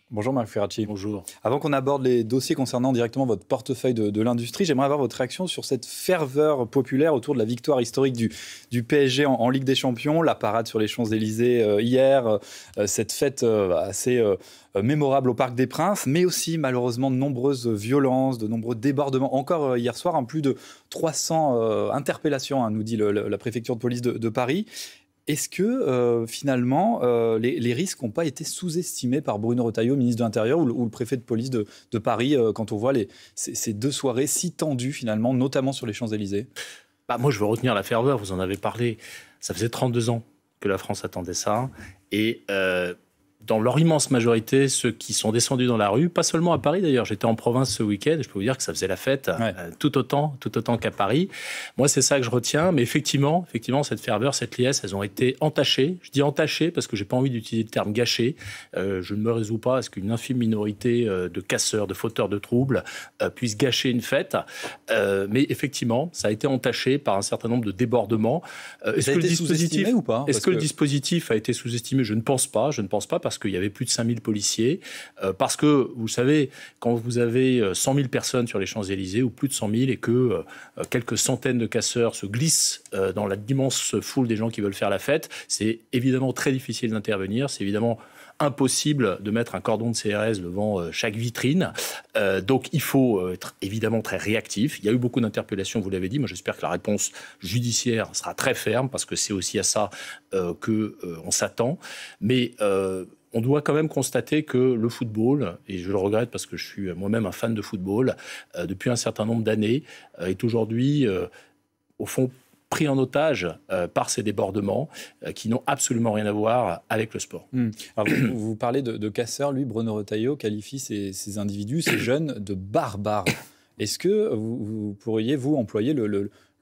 Bonjour Marc Ferracci. Bonjour. Avant qu'on aborde les dossiers concernant directement votre portefeuille de l'industrie, j'aimerais avoir votre réaction sur cette ferveur populaire autour de la victoire historique du PSG en Ligue des Champions, la parade sur les Champs-Élysées hier, cette fête assez mémorable au Parc des Princes, mais aussi malheureusement de nombreuses violences, de nombreux débordements. Encore hier soir, plus de 300 interpellations, nous dit la préfecture de police de Paris. Est-ce que finalement les risques n'ont pas été sous-estimés par Bruno Retailleau, ministre de l'Intérieur, ou le préfet de police de Paris, quand on voit ces deux soirées si tendues finalement, notamment sur les Champs-Élysées? Moi, je veux retenir la ferveur, vous en avez parlé. Ça faisait 32 ans que la France attendait ça. Et dans leur immense majorité, ceux qui sont descendus dans la rue, pas seulement à Paris d'ailleurs, j'étais en province ce week-end, je peux vous dire que ça faisait la fête tout autant qu'à Paris. Moi, c'est ça que je retiens, mais effectivement, cette ferveur, cette liesse, elles ont été entachées. Je dis entachées parce que j'ai pas envie d'utiliser le terme gâché. Je ne me résous pas à ce qu'une infime minorité de casseurs, de fauteurs de troubles puisse gâcher une fête. Mais effectivement, ça a été entaché par un certain nombre de débordements. Est-ce que le dispositif ou pas? Est-ce que le dispositif a été sous-estimé? Je ne pense pas parce qu'il y avait plus de 5000 policiers, parce que, vous savez, quand vous avez 100 000 personnes sur les Champs-Élysées, ou plus de 100 000, et que quelques centaines de casseurs se glissent dans l'immense foule des gens qui veulent faire la fête, c'est évidemment très difficile d'intervenir, c'est évidemment impossible de mettre un cordon de CRS devant chaque vitrine. Donc, il faut être évidemment très réactif. Il y a eu beaucoup d'interpellations, vous l'avez dit. Moi, j'espère que la réponse judiciaire sera très ferme, parce que c'est aussi à ça qu'on s'attend. Mais on doit quand même constater que le football, et je le regrette parce que je suis moi-même un fan de football, depuis un certain nombre d'années, est aujourd'hui, au fond, pris en otage par ces débordements qui n'ont absolument rien à voir avec le sport. Alors, vous parlez de casseurs. Lui, Bruno Retailleau, qualifie ces individus, ces jeunes, de barbares. Est-ce que vous pourriez, vous, employer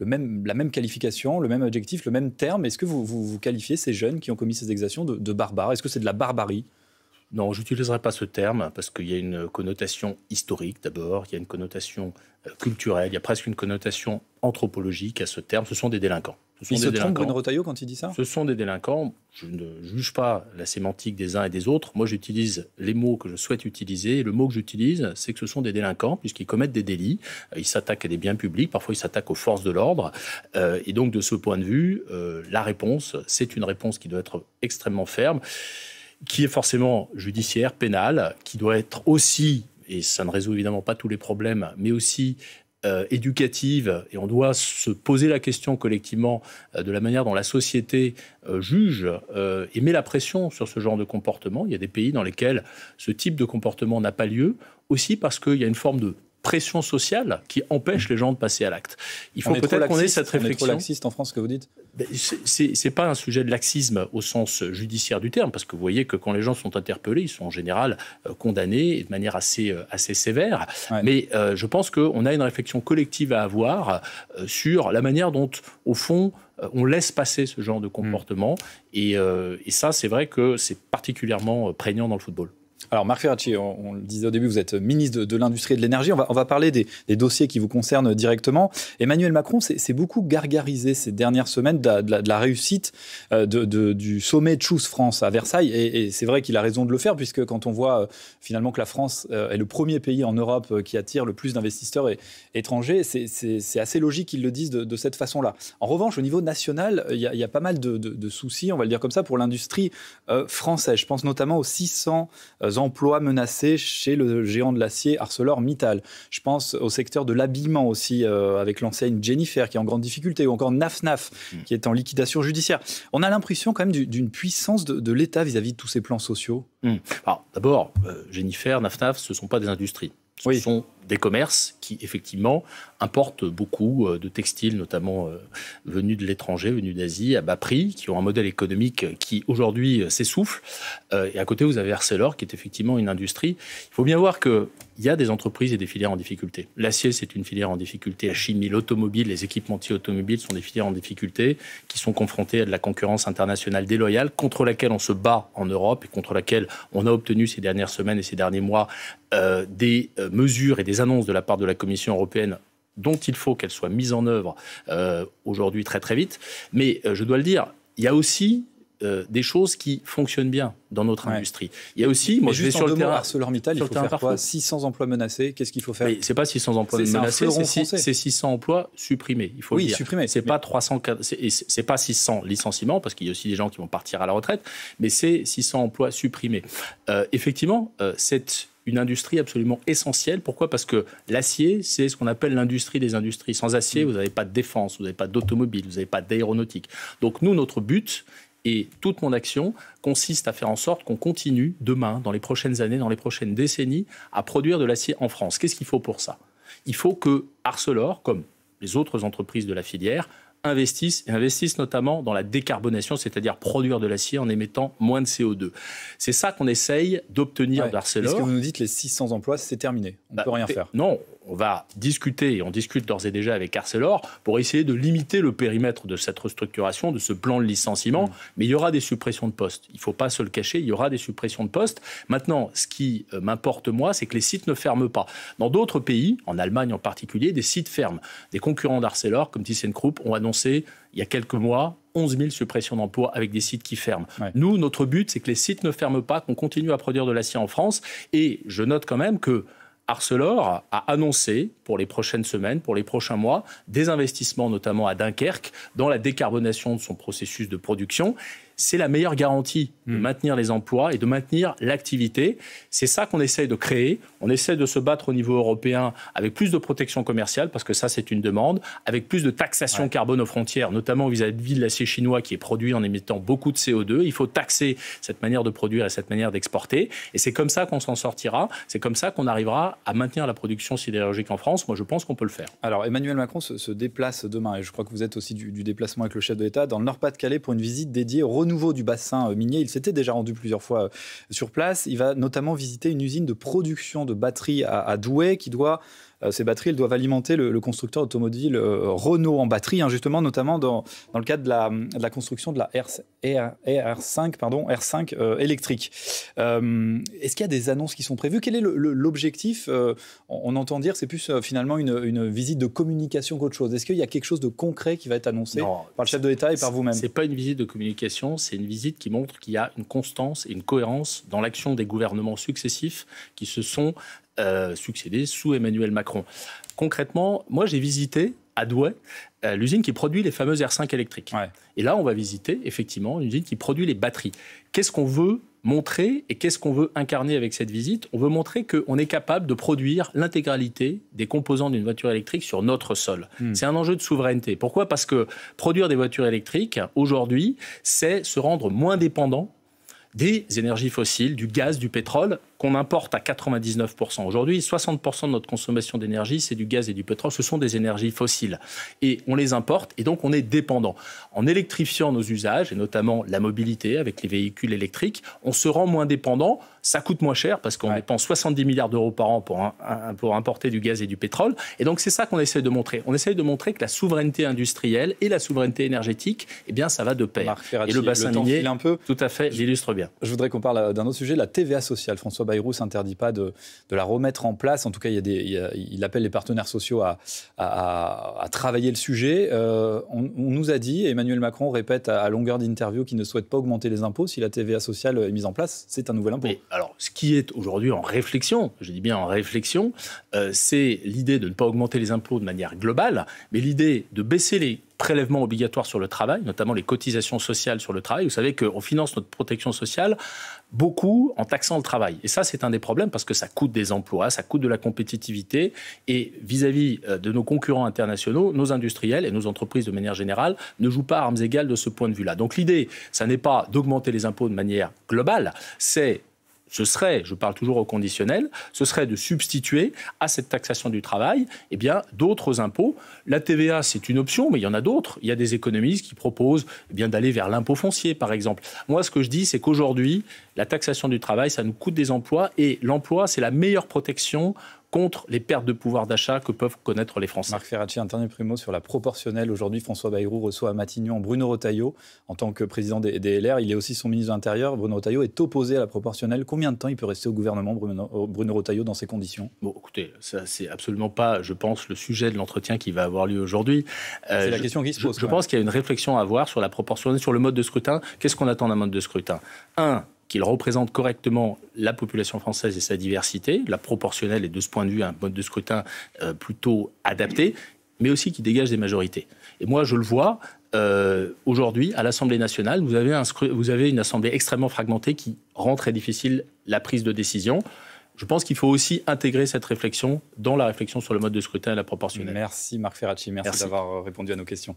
la même qualification, le même adjectif, le même terme? Est-ce que vous qualifiez ces jeunes qui ont commis ces exactions de barbares? Est-ce que c'est de la barbarie? Non, je n'utiliserai pas ce terme parce qu'il y a une connotation historique d'abord, il y a une connotation culturelle, il y a presque une connotation anthropologique à ce terme. Ce sont des délinquants. Il se trompe, Bruno Retailleau, quand il dit ça? Ce sont des délinquants. Je ne juge pas la sémantique des uns et des autres. Moi, j'utilise les mots que je souhaite utiliser. Et le mot que j'utilise, c'est que ce sont des délinquants, puisqu'ils commettent des délits. Ils s'attaquent à des biens publics. Parfois, ils s'attaquent aux forces de l'ordre. Et donc, de ce point de vue, la réponse, c'est une réponse qui doit être extrêmement ferme, qui est forcément judiciaire, pénale, qui doit être aussi, et ça ne résout évidemment pas tous les problèmes, mais aussi éducative, et on doit se poser la question collectivement de la manière dont la société juge et met la pression sur ce genre de comportement. Il y a des pays dans lesquels ce type de comportement n'a pas lieu, aussi parce qu'il y a une forme de pression sociale qui empêche les gens de passer à l'acte. Il faut peut-être qu'on ait cette réflexion. On est trop laxiste en France, ce que vous dites? C'est pas un sujet de laxisme au sens judiciaire du terme, parce que vous voyez que quand les gens sont interpellés, ils sont en général condamnés et de manière assez sévère. Ouais. Mais je pense qu'on a une réflexion collective à avoir sur la manière dont, au fond, on laisse passer ce genre de comportement. Et ça, c'est vrai que c'est particulièrement prégnant dans le football. Alors Marc Ferracci, on le disait au début, vous êtes ministre de l'Industrie et de l'Énergie. On va parler des dossiers qui vous concernent directement. Emmanuel Macron s'est beaucoup gargarisé ces dernières semaines de la réussite du sommet Choose France à Versailles. Et c'est vrai qu'il a raison de le faire, puisque quand on voit finalement que la France est le premier pays en Europe qui attire le plus d'investisseurs étrangers, c'est assez logique qu'ils le disent de cette façon-là. En revanche, au niveau national, il y a pas mal de soucis, on va le dire comme ça, pour l'industrie française. Je pense notamment aux 600 emplois menacés chez le géant de l'acier ArcelorMittal. Je pense au secteur de l'habillement aussi, avec l'enseigne Jennifer qui est en grande difficulté, ou encore Naf qui est en liquidation judiciaire. On a l'impression quand même d'une puissance de l'État vis-à-vis de tous ces plans sociaux. Alors, d'abord, Jennifer, Naf, ce ne sont pas des industries. Ce sont des commerces qui, effectivement, importent beaucoup de textiles, notamment venus de l'étranger, venus d'Asie, à bas prix, qui ont un modèle économique qui, aujourd'hui, s'essouffle. Et à côté, vous avez Arcelor, qui est effectivement une industrie. Il faut bien voir qu'il y a des entreprises et des filières en difficulté. L'acier, c'est une filière en difficulté. La chimie, l'automobile, les équipementiers automobiles sont des filières en difficulté qui sont confrontées à de la concurrence internationale déloyale contre laquelle on se bat en Europe et contre laquelle on a obtenu ces dernières semaines et ces derniers mois des mesures et des annonces de la part de la Commission européenne dont il faut qu'elles soient mises en œuvre aujourd'hui très très vite. Mais je dois le dire, il y a aussi des choses qui fonctionnent bien dans notre industrie. Il y a aussi, moi je vais sur le terrain. ArcelorMittal, il faut faire quoi? 600 emplois menacés, qu'est-ce qu'il faut faire? Ce n'est pas 600 emplois menacés, c'est 600 emplois supprimés, il faut le dire. Supprimés. C'est pas 600 licenciements, parce qu'il y a aussi des gens qui vont partir à la retraite, mais c'est 600 emplois supprimés. Effectivement, c'est une industrie absolument essentielle. Pourquoi? Parce que l'acier, c'est ce qu'on appelle l'industrie des industries. Sans acier, vous n'avez pas de défense, vous n'avez pas d'automobile, vous n'avez pas d'aéronautique. Donc nous, notre but, et toute mon action, consiste à faire en sorte qu'on continue demain, dans les prochaines années, dans les prochaines décennies, à produire de l'acier en France. Qu'est-ce qu'il faut pour ça? Il faut que Arcelor, comme les autres entreprises de la filière, investissent notamment dans la décarbonation, c'est-à-dire produire de l'acier en émettant moins de CO2. C'est ça qu'on essaye d'obtenir d'Arcelor. Est-ce que vous nous dites les 600 emplois, c'est terminé, on ne peut rien faire? Non, on va discuter, et on discute d'ores et déjà avec Arcelor, pour essayer de limiter le périmètre de cette restructuration, de ce plan de licenciement, mais il y aura des suppressions de postes. Il ne faut pas se le cacher, il y aura des suppressions de postes. Maintenant, ce qui m'importe, moi, c'est que les sites ne ferment pas. Dans d'autres pays, en Allemagne en particulier, des sites ferment. Des concurrents d'Arcelor, comme ThyssenKrupp, ont annoncé il y a quelques mois 11 000 suppressions d'emplois avec des sites qui ferment. Nous, notre but, c'est que les sites ne ferment pas, qu'on continue à produire de l'acier en France. Et je note quand même que Arcelor a annoncé pour les prochaines semaines, pour les prochains mois, des investissements notamment à Dunkerque dans la décarbonation de son processus de production. C'est la meilleure garantie de maintenir les emplois et de maintenir l'activité. C'est ça qu'on essaye de créer. On essaie de se battre au niveau européen avec plus de protection commerciale, parce que ça, c'est une demande, avec plus de taxation carbone aux frontières, notamment vis-à-vis de l'acier chinois qui est produit en émettant beaucoup de CO2. Il faut taxer cette manière de produire et cette manière d'exporter. Et c'est comme ça qu'on s'en sortira. C'est comme ça qu'on arrivera à maintenir la production sidérurgique en France. Moi, je pense qu'on peut le faire. Alors, Emmanuel Macron se déplace demain, et je crois que vous êtes aussi du déplacement avec le chef de l'État, dans le Nord-Pas-de-Calais pour une visite dédiée au renouveau du bassin minier. Il s'était déjà rendu plusieurs fois sur place. Il va notamment visiter une usine de production de batteries à Douai qui doit... Ces batteries, elles doivent alimenter le constructeur automobile Renault en batterie, justement, notamment dans le cadre de la construction de la R5 électrique. Est-ce qu'il y a des annonces qui sont prévues? Quel est l'objectif? On entend dire que c'est plus finalement une visite de communication qu'autre chose. Est-ce qu'il y a quelque chose de concret qui va être annoncé par le chef de l'État et par vous-même? Ce n'est pas une visite de communication, c'est une visite qui montre qu'il y a une constance et une cohérence dans l'action des gouvernements successifs qui se sont succédé sous Emmanuel Macron. Concrètement, moi j'ai visité à Douai l'usine qui produit les fameuses R5 électriques. Et là, on va visiter effectivement une usine qui produit les batteries. Qu'est-ce qu'on veut montrer et qu'est-ce qu'on veut incarner avec cette visite? On veut montrer qu'on est capable de produire l'intégralité des composants d'une voiture électrique sur notre sol. C'est un enjeu de souveraineté. Pourquoi? Parce que produire des voitures électriques, aujourd'hui, c'est se rendre moins dépendant des énergies fossiles, du gaz, du pétrole, qu'on importe à 99%. Aujourd'hui, 60% de notre consommation d'énergie, c'est du gaz et du pétrole. Ce sont des énergies fossiles. Et on les importe, et donc on est dépendant. En électrifiant nos usages, et notamment la mobilité avec les véhicules électriques, on se rend moins dépendant. Ça coûte moins cher, parce qu'on dépense 70 milliards d'euros par an pour importer du gaz et du pétrole. Et donc c'est ça qu'on essaie de montrer. On essaie de montrer que la souveraineté industrielle et la souveraineté énergétique, eh bien, ça va de pair. Et le bassin minier, tout à fait, l'illustre bien. Je voudrais qu'on parle d'un autre sujet, la TVA sociale. François Bayrou ne s'interdit pas de la remettre en place. En tout cas, il appelle les partenaires sociaux à travailler le sujet. On nous a dit, Emmanuel Macron répète à longueur d'interview qu'il ne souhaite pas augmenter les impôts. Si la TVA sociale est mise en place, c'est un nouvel impôt. Alors, ce qui est aujourd'hui en réflexion, je dis bien en réflexion, c'est l'idée de ne pas augmenter les impôts de manière globale, mais l'idée de baisser les prélèvements obligatoires sur le travail, notamment les cotisations sociales sur le travail. Vous savez qu'on finance notre protection sociale beaucoup en taxant le travail. Et ça, c'est un des problèmes parce que ça coûte des emplois, ça coûte de la compétitivité. Et vis-à-vis de nos concurrents internationaux, nos industriels et nos entreprises de manière générale ne jouent pas à armes égales de ce point de vue-là. Donc l'idée, ça n'est pas d'augmenter les impôts de manière globale, ce serait, je parle toujours au conditionnel, ce serait de substituer à cette taxation du travail d'autres impôts. La TVA, c'est une option, mais il y en a d'autres. Il y a des économistes qui proposent d'aller vers l'impôt foncier, par exemple. Moi, ce que je dis, c'est qu'aujourd'hui, la taxation du travail, ça nous coûte des emplois, et l'emploi, c'est la meilleure protection contre les pertes de pouvoir d'achat que peuvent connaître les Français. Marc Ferracci, un dernier mot sur la proportionnelle. Aujourd'hui, François Bayrou reçoit à Matignon Bruno Retailleau en tant que président des LR. Il est aussi son ministre de l'Intérieur. Bruno Retailleau est opposé à la proportionnelle. Combien de temps il peut rester au gouvernement, Bruno Retailleau, dans ces conditions? Bon, écoutez, ça c'est absolument pas, je pense, le sujet de l'entretien qui va avoir lieu aujourd'hui. C'est la question qui se pose. Je pense qu'il y a une réflexion à avoir sur la proportionnelle, sur le mode de scrutin. Qu'est-ce qu'on attend d'un mode de scrutin? Qu'il représente correctement la population française et sa diversité. La proportionnelle est de ce point de vue un mode de scrutin plutôt adapté, mais aussi qui dégage des majorités. Et moi, je le vois, aujourd'hui, à l'Assemblée nationale, vous avez une Assemblée extrêmement fragmentée qui rend très difficile la prise de décision. Je pense qu'il faut aussi intégrer cette réflexion dans la réflexion sur le mode de scrutin et la proportionnelle. Merci Marc Ferracci, merci. D'avoir répondu à nos questions.